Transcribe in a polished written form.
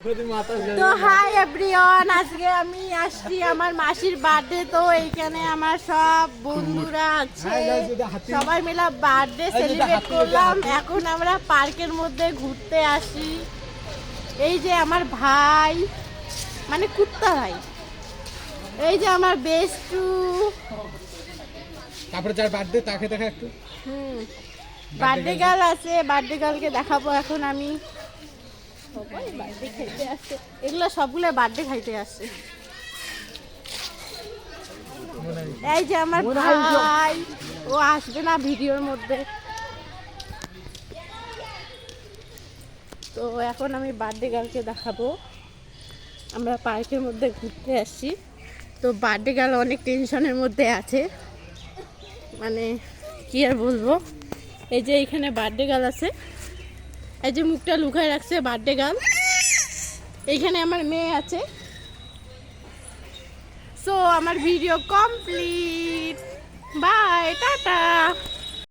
তো hi everyone, আজকে আমি আসছি আমার মাসির বার্থডে। তো এইখানে আমার সব বন্ধুরা আছে, সবাই মিলে বার্থডে সেলিব্রেট করলাম। এখন আমরা পার্কের মধ্যে ঘুরতে আসি। এই যে আমার ভাই, মানে কুত্তা ভাই, এই যে আমার বেস্টু, তারপরে যার বার্থডে তাকে দেখা একটু। বার্থডে গার্ল আছে, বার্থডে গার্লকে দেখাবো এখন আমি। সবাই বার্থডে খাইতে আসে, এগুলো সবগুলো বার্থডে খাইতে আসে। এই যে আমার ভাই, ও আসবে না ভিডিওর মধ্যে। তো এখন আমি বার্থডে গার্লকে দেখাবো। আমরা পার্কের মধ্যে ঘুরতে আসছি। তো বার্থডে গার্ল অনেক টেনশনের মধ্যে আছে, মানে কি আর বলবো। এই যে এখানে বার্থডে গার্ল আছে, এই যে মুখটা লুকায় রাখছে বার্থডে গার্ল। এইখানে আমার মেয়ে আছে। সো আমার ভিডিও কমপ্লিট।